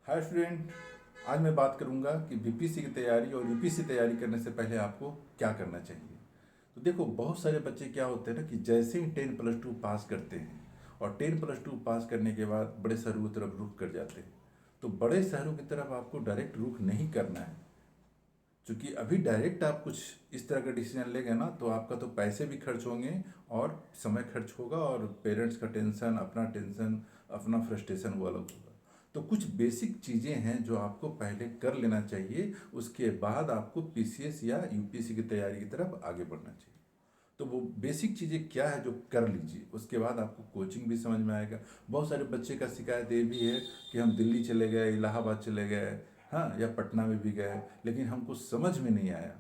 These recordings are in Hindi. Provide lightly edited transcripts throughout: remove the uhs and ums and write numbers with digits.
Hi student. आज मैं बात करूंगा कि बीपीएससी की तैयारी और यूपीएससी तैयारी करने से पहले आपको क्या करना चाहिए। तो देखो, बहुत सारे बच्चे क्या होते हैं ना कि जैसे ही 10+2 पास करते हैं और 10+2 पास करने के बाद बड़े शहरों की तरफ रुख कर जाते हैं। तो बड़े शहरों की तरफ आपको डायरेक्ट रुख नहीं करना है, क्योंकि अभी डायरेक्ट आप कुछ इस तरह का डिसीजन लेंगे ना तो आपका तो पैसे भी खर्च होंगे और समय खर्च होगा और पेरेंट्स का टेंशन, अपना टेंशन, अपना फ्रस्ट्रेशन वो अलग होगा। तो कुछ बेसिक चीज़ें हैं जो आपको पहले कर लेना चाहिए, उसके बाद आपको पीसीएस या यूपीएससी की तैयारी की तरफ आगे बढ़ना चाहिए। तो वो बेसिक चीज़ें क्या है जो कर लीजिए, उसके बाद आपको कोचिंग भी समझ में आएगा। बहुत सारे बच्चे का शिकायत ये भी है कि हम दिल्ली चले गए, इलाहाबाद चले गए, हाँ, या पटना में भी गए, लेकिन हमको समझ में नहीं आया।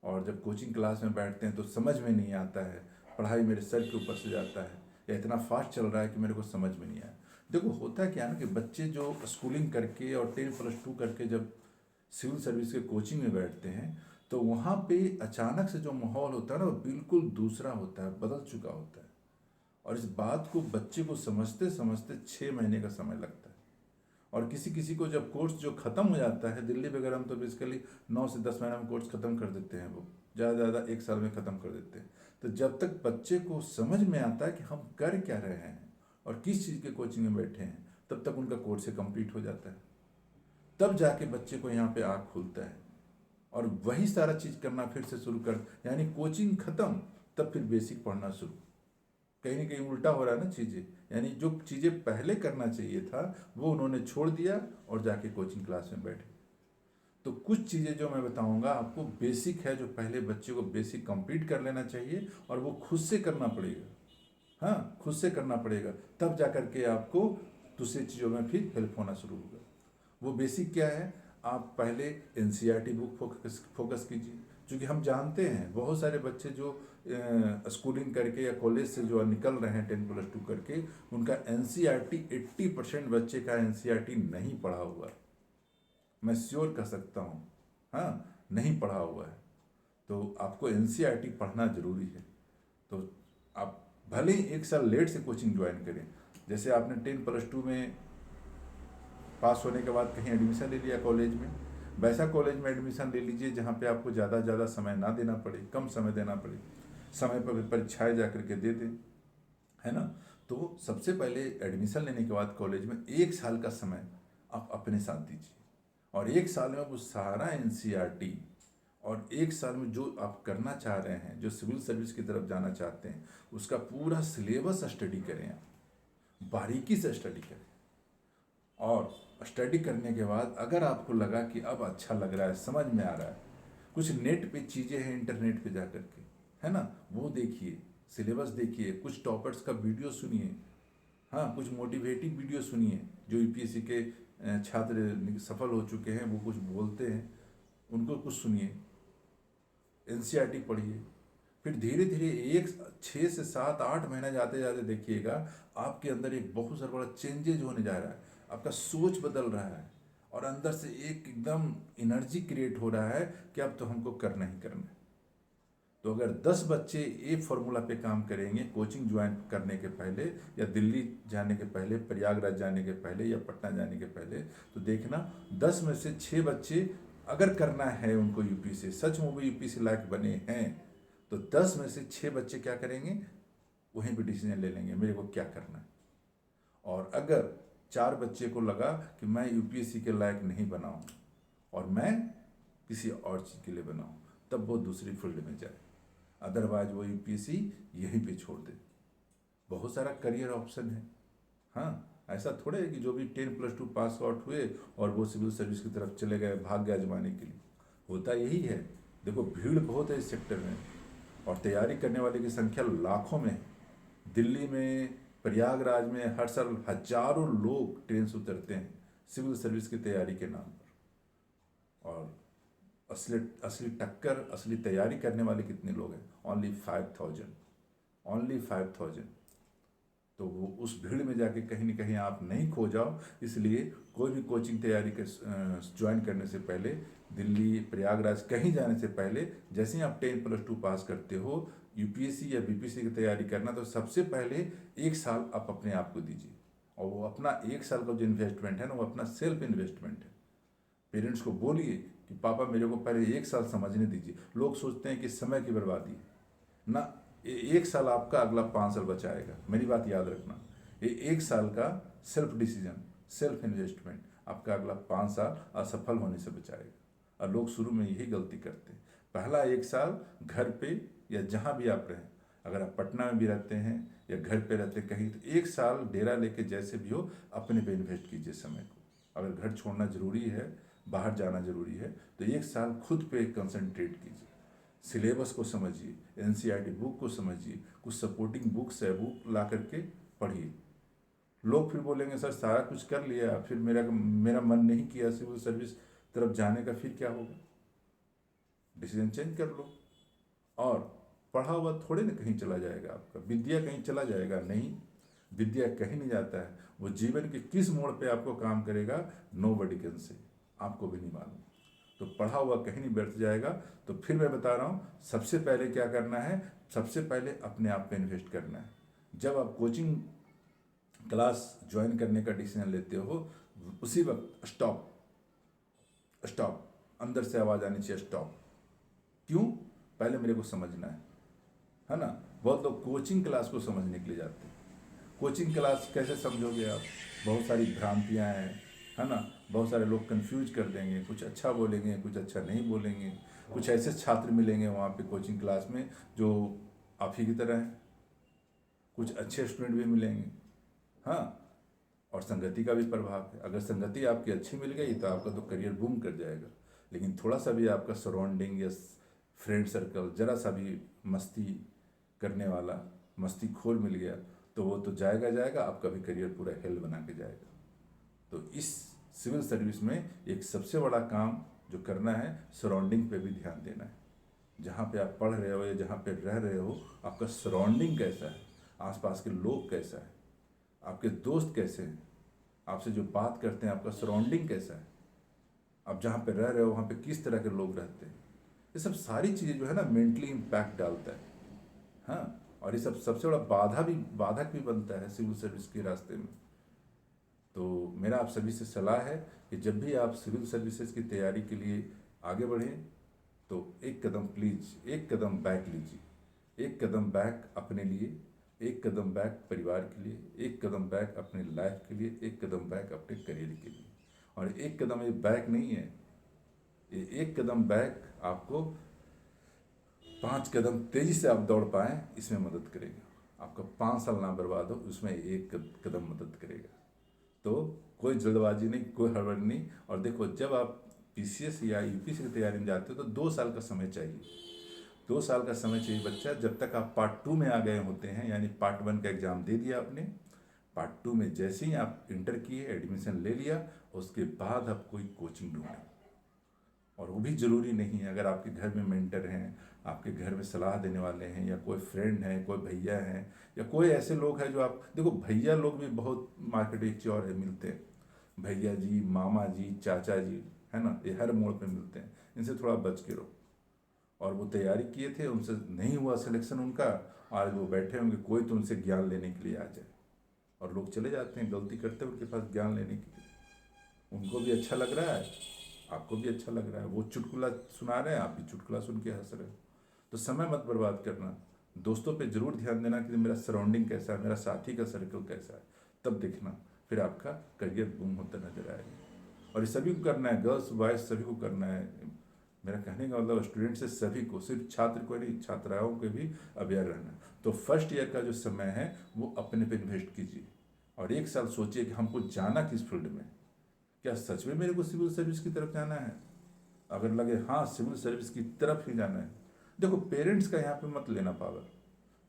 और जब कोचिंग क्लास में बैठते हैं तो समझ में नहीं आता है, पढ़ाई मेरे सर के ऊपर से जाता है या इतना फास्ट चल रहा है कि मेरे को समझ में नहीं आया। देखो, होता क्या है ना कि बच्चे जो स्कूलिंग करके और 10+2 करके जब सिविल सर्विस के कोचिंग में बैठते हैं तो वहाँ पे अचानक से जो माहौल होता है ना वो बिल्कुल दूसरा होता है, बदल चुका होता है। और इस बात को बच्चे को समझते समझते 6 महीने का समय लगता है। और किसी किसी को जब कोर्स जो ख़त्म हो जाता है, दिल्ली वगैरह में तो बेसिकली 9 से 10 महीने में कोर्स ख़त्म कर देते हैं, वो ज़्यादा से ज़्यादा 1 साल में ख़त्म कर देते हैं। तो जब तक बच्चे को समझ में आता है कि हम कर क्या रहे हैं और किस चीज़ के कोचिंग में बैठे हैं, तब तक उनका कोर्स से कंप्लीट हो जाता है। तब जाके बच्चे को यहाँ पे आँख खुलता है और वही सारा चीज़ करना फिर से शुरू कर, यानी कोचिंग ख़त्म, तब फिर बेसिक पढ़ना शुरू। कहीं ना कहीं उल्टा हो रहा है ना चीज़ें, यानी जो चीज़ें पहले करना चाहिए था वो उन्होंने छोड़ दिया और जाके कोचिंग क्लास में बैठे। तो कुछ चीज़ें जो मैं बताऊंगा आपको बेसिक है, जो पहले बच्चे को बेसिक कंप्लीट कर लेना चाहिए और वो खुद से करना पड़ेगा। हाँ, खुद से करना पड़ेगा, तब जा कर के आपको दूसरी चीज़ों में फिर हेल्प होना शुरू होगा। वो बेसिक क्या है, आप पहले एनसीईआरटी बुक फोकस कीजिए। क्योंकि हम जानते हैं बहुत सारे बच्चे जो स्कूलिंग करके या कॉलेज से जो निकल रहे हैं 10+2 करके, उनका एनसीईआरटी 80% बच्चे का एनसीईआरटी नहीं पढ़ा हुआ है। मैं श्योर कह सकता हूँ, हाँ, नहीं पढ़ा हुआ है। तो आपको एनसीईआरटी पढ़ना जरूरी है। तो आप भले ही 1 साल लेट से कोचिंग ज्वाइन करें, जैसे आपने 10+2 में पास होने के बाद कहीं एडमिशन ले लिया कॉलेज में, वैसा कॉलेज में एडमिशन ले लीजिए जहाँ पे आपको ज़्यादा समय ना देना पड़े, कम समय देना पड़े, समय पर परीक्षाएं जा करके दे दें, है ना। तो सबसे पहले एडमिशन लेने के बाद कॉलेज में 1 साल का समय आप अपने साथ दीजिए और 1 साल में आप उस सारा एनसीईआरटी और 1 साल में जो आप करना चाह रहे हैं, जो सिविल सर्विस की तरफ जाना चाहते हैं, उसका पूरा सिलेबस स्टडी करें, आप बारीकी से स्टडी करें। और स्टडी करने के बाद अगर आपको लगा कि अब अच्छा लग रहा है, समझ में आ रहा है, कुछ नेट पे चीज़ें हैं इंटरनेट पे जा कर के, है ना, वो देखिए, सिलेबस देखिए, कुछ टॉपर्स का वीडियो सुनिए, हाँ, कुछ मोटिवेटिव वीडियो सुनिए जो यूपीएससी के छात्र सफल हो चुके हैं, वो कुछ बोलते हैं, उनको कुछ सुनिए, एनसीईआरटी पढ़िए। फिर धीरे धीरे 6 से 7 8 महीना जाते जाते देखिएगा आपके अंदर एक बहुत सारा बड़ा चेंजेज होने जा रहा है, आपका सोच बदल रहा है और अंदर से एक एकदम एनर्जी क्रिएट हो रहा है कि अब तो हमको करना ही करना है। तो अगर 10 बच्चे एक फॉर्मूला पे काम करेंगे कोचिंग ज्वाइन करने के पहले या दिल्ली जाने के पहले, प्रयागराज जाने के पहले या पटना जाने के पहले, तो देखना 10 में से 6 बच्चे अगर करना है उनको यूपीएससी, सच में वो यूपीएससी लायक बने हैं, तो 10 में से 6 बच्चे क्या करेंगे, वहीं पे डिसीजन ले लेंगे मेरे को क्या करना है। और अगर 4 बच्चे को लगा कि मैं यूपीएससी के लायक नहीं बना हूँ और मैं किसी और चीज़ के लिए बना हूँ, तब वो दूसरी फील्ड में जाए, अदरवाइज वो यूपीएससी यहीं पे छोड़ दे। बहुत सारा करियर ऑप्शन है। हाँ, ऐसा थोड़े है कि जो भी 10+2 पास आउट हुए और वो सिविल सर्विस की तरफ चले गए भाग गए आजमाने के लिए, होता यही है। देखो, भीड़ बहुत है इस सेक्टर में और तैयारी करने वाले की संख्या लाखों में है। दिल्ली में, प्रयागराज में हर साल हजारों लोग ट्रेन से उतरते हैं सिविल सर्विस की तैयारी के नाम पर। और असली असली टक्कर, असली तैयारी करने वाले कितने लोग हैं, ओनली 5000, ओनली 5000। तो वो उस भीड़ में जाके कहीं ना कहीं आप नहीं खो जाओ, इसलिए कोई भी कोचिंग तैयारी के ज्वाइन करने से पहले, दिल्ली, प्रयागराज कहीं जाने से पहले, जैसे ही आप 10+2 पास करते हो, यूपीएससी या बीपीएससी की तैयारी करना, तो सबसे पहले 1 साल आप अपने आप को दीजिए और वो अपना 1 साल का जो इन्वेस्टमेंट है ना, वो अपना सेल्फ इन्वेस्टमेंट है। पेरेंट्स को बोलिए कि पापा मेरे को पहले 1 साल समझने दीजिए। लोग सोचते हैं कि समय की बर्बादी है ना, 1 साल आपका अगला 5 साल बचाएगा। मेरी बात याद रखना, ये 1 साल का सेल्फ डिसीजन, सेल्फ इन्वेस्टमेंट आपका अगला 5 साल असफल होने से बचाएगा। और लोग शुरू में यही गलती करते हैं, पहला 1 साल घर पे या जहाँ भी आप रहें, अगर आप पटना में भी रहते हैं या घर पे रहते हैं कहीं, तो 1 साल डेरा लेके जैसे भी हो अपने पे इन्वेस्ट कीजिए समय को। अगर घर छोड़ना जरूरी है, बाहर जाना जरूरी है, तो 1 साल खुद पे कंसंट्रेट कीजिए। सिलेबस को समझिए, एनसीईआरटी बुक को समझिए, कुछ सपोर्टिंग बुक्स है वो ला करके पढ़िए। लोग फिर बोलेंगे सर सारा कुछ कर लिया, फिर मेरा मेरा मन नहीं किया सिविल सर्विस तरफ जाने का, फिर क्या होगा? डिसीजन चेंज कर लो। और पढ़ा हुआ थोड़े ना कहीं चला जाएगा, आपका विद्या कहीं चला जाएगा? नहीं, विद्या कहीं नहीं जाता है। वो जीवन के किस मोड़ पे आपको काम करेगा, नो बडी कैन से, आपको भी नहीं मालूम। तो पढ़ा हुआ कहीं नहीं बैठ जाएगा। तो फिर मैं बता रहा हूँ, सबसे पहले क्या करना है, सबसे पहले अपने आप पे इन्वेस्ट करना है। जब आप कोचिंग क्लास ज्वाइन करने का डिसीजन लेते हो, उसी वक्त स्टॉप, स्टॉप, अंदर से आवाज़ आनी चाहिए स्टॉप। क्यों? पहले मेरे को समझना है ना। बहुत लोग कोचिंग क्लास को समझने के लिए जाते हैं। कोचिंग क्लास कैसे समझोगे आप? बहुत सारी भ्रांतियां हैं, है ना। बहुत सारे लोग कंफ्यूज कर देंगे, कुछ अच्छा बोलेंगे, कुछ अच्छा नहीं बोलेंगे। कुछ ऐसे छात्र मिलेंगे वहाँ पे कोचिंग क्लास में जो आप ही की तरह हैं, कुछ अच्छे स्टूडेंट भी मिलेंगे। हाँ, और संगति का भी प्रभाव है। अगर संगति आपकी अच्छी मिल गई तो आपका तो करियर बूम कर जाएगा। लेकिन थोड़ा सा भी आपका सराउंडिंग या फ्रेंड सर्कल जरा सा भी मस्ती करने वाला, मस्ती खोर मिल गया, तो वो तो जाएगा जाएगा, आपका भी करियर पूरा हेल बना के जाएगा। तो इस सिविल सर्विस में एक सबसे बड़ा काम जो करना है, सराउंडिंग पे भी ध्यान देना है। जहाँ पे आप पढ़ रहे हो या जहाँ पे रह रहे हो, आपका सराउंडिंग कैसा है, आसपास के लोग कैसा है, आपके दोस्त कैसे हैं, आपसे जो बात करते हैं, आपका सराउंडिंग कैसा है, आप जहाँ पे रह रहे हो वहाँ पे किस तरह के लोग रहते हैं। ये सब सारी चीज़ें जो है ना मेंटली इम्पैक्ट डालता है। हाँ, और ये सब सबसे बड़ा बाधक भी बनता है सिविल सर्विस के रास्ते में। तो मेरा आप सभी से सलाह है कि जब भी आप सिविल सर्विसेज की तैयारी के लिए आगे बढ़ें, तो एक कदम प्लीज़, एक कदम बैक लीजिए। एक कदम बैक अपने लिए, एक कदम बैक परिवार के लिए, एक कदम बैक अपने लाइफ के लिए, एक कदम बैक अपने करियर के लिए। और एक कदम ये बैक नहीं है, ये एक कदम बैक आपको 5 कदम तेजी से आप दौड़ पाएँ, इसमें मदद करेगा। आपका 5 साल ना बर्बाद हो, उसमें एक कदम मदद करेगा। तो कोई जल्दबाजी नहीं, कोई हड़बड़ी नहीं। और देखो, जब आप पीसीएस या यूपीएससी की तैयारी में जाते हो तो 2 साल का समय चाहिए। 2 साल का समय चाहिए बच्चा, जब तक आप पार्ट 2 में आ गए होते हैं। यानी पार्ट 1 का एग्ज़ाम दे दिया आपने, पार्ट 2 में जैसे ही आप इंटर किए, एडमिशन ले लिया, उसके बाद आप कोई कोचिंग ढूंढें। और वो भी ज़रूरी नहीं है, अगर आपके घर में मेंटर हैं, आपके घर में सलाह देने वाले हैं, या कोई फ्रेंड है, कोई भैया हैं, या कोई ऐसे लोग हैं जो आप देखो, भैया लोग भी बहुत मार्केट एक चौर है मिलते हैं। भैया जी, मामा जी, चाचा जी, है ना, ये हर मोड़ पे मिलते हैं। इनसे थोड़ा बच के रहो। और वो तैयारी किए थे, उनसे नहीं हुआ सिलेक्शन उनका, आज वो बैठे होंगे, कोई तो उनसे ज्ञान लेने के लिए आ जाए। और लोग चले जाते हैं, गलती करते हैं उनके पास ज्ञान लेने के लिए। उनको भी अच्छा लग रहा है, आपको भी अच्छा लग रहा है, वो चुटकुला सुना रहे हैं, आप भी चुटकुला सुन के हंस रहे हो। तो समय मत बर्बाद करना। दोस्तों पे जरूर ध्यान देना कि मेरा सराउंडिंग कैसा है, मेरा साथी का सर्कल कैसा है, तब देखना, फिर आपका करियर बूम होता नजर आएगा। और ये सभी को करना है, गर्ल्स बॉयज सभी को करना है। मेरा कहने का मतलब स्टूडेंट से सभी को, सिर्फ छात्र को नहीं, छात्राओं को भी अवेयर रहना। तो फर्स्ट ईयर का जो समय है वो अपने पे इन्वेस्ट कीजिए। और 1 साल सोचिए कि हमको जाना किस फील्ड में, क्या सच में मेरे को सिविल सर्विस की तरफ जाना है। अगर लगे हाँ सिविल सर्विस की तरफ ही जाना है, देखो पेरेंट्स का यहाँ पे मत लेना पावर।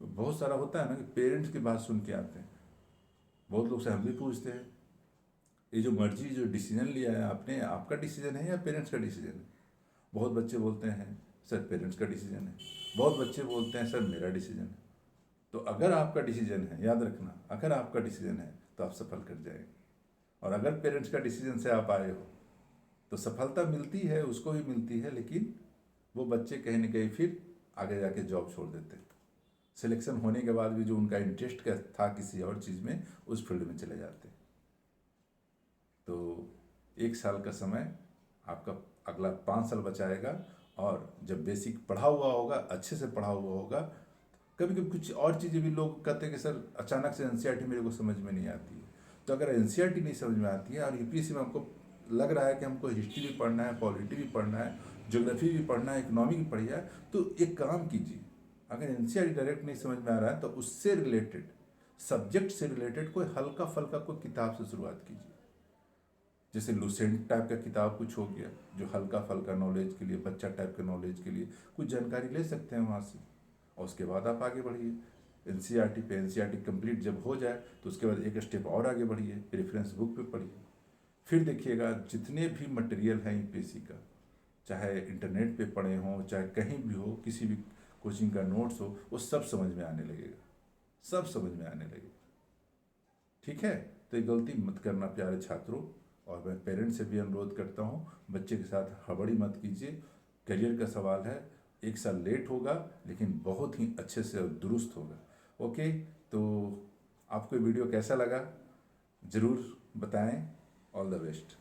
बहुत सारा होता है ना कि पेरेंट्स की बात सुन के आते हैं। बहुत लोग से हम भी पूछते हैं, ये जो मर्जी, जो डिसीजन लिया है आपने, आपका डिसीजन है या पेरेंट्स का डिसीजन है? बहुत बच्चे बोलते हैं सर पेरेंट्स का डिसीजन है, बहुत बच्चे बोलते हैं सर मेरा डिसीजन है। तो अगर आपका डिसीजन है, याद रखना, अगर आपका डिसीजन है तो आप सफल कर जाएंगे। और अगर पेरेंट्स का डिसीजन से आप आए हो तो सफलता मिलती है, उसको भी मिलती है, लेकिन वो बच्चे कहीं ना कहीं फिर आगे जाके जॉब छोड़ देते हैं। सिलेक्शन होने के बाद भी जो उनका इंटरेस्ट का था किसी और चीज़ में, उस फील्ड में चले जाते हैं। 1 साल का समय आपका अगला 5 साल बचाएगा। और जब बेसिक पढ़ा हुआ होगा, अच्छे से पढ़ा हुआ होगा, कभी कभी कुछ और चीज़ें भी लोग कहते हैं कि सर अचानक से एनसीईआरटी मेरे को समझ में नहीं आती है। तो अगर एनसीईआरटी नहीं समझ में आती है और यूपीएससी में हमको लग रहा है कि हमको हिस्ट्री भी पढ़ना है, पॉलिटी भी पढ़ना है, ज्योग्राफी भी पढ़ना है, इकोनॉमी भी पढ़ी है, तो एक काम कीजिए, अगर एनसीईआरटी डायरेक्ट नहीं समझ में आ रहा है तो उससे रिलेटेड, सब्जेक्ट से रिलेटेड कोई हल्का फल्का कोई किताब से शुरुआत कीजिए। जैसे लुसेंट टाइप का किताब कुछ हो गया, जो हल्का फल्का नॉलेज के लिए, बच्चा टाइप के नॉलेज के लिए कुछ जानकारी ले सकते हैं वहाँ से, और उसके बाद आप आगे बढ़िए। एनसीईआरटी पे एनसीईआरटी कंप्लीट जब हो जाए तो उसके बाद एक स्टेप और आगे बढ़िए, रेफरेंस बुक पे पढ़िए। फिर देखिएगा जितने भी मटेरियल हैं यूपीएससी का, चाहे इंटरनेट पे पढ़े हों, चाहे कहीं भी हो, किसी भी कोचिंग का नोट्स हो, वो सब समझ में आने लगेगा, सब समझ में आने लगेगा। ठीक है, तो ये गलती मत करना प्यारे छात्रों। और मैं पेरेंट्स से भी अनुरोध करता हूँ, बच्चे के साथ हड़बड़ी मत कीजिए। करियर का सवाल है, 1 साल लेट होगा लेकिन बहुत ही अच्छे से और दुरुस्त होगा। ओके, तो आपको वीडियो कैसा लगा ज़रूर बताएं। All the best.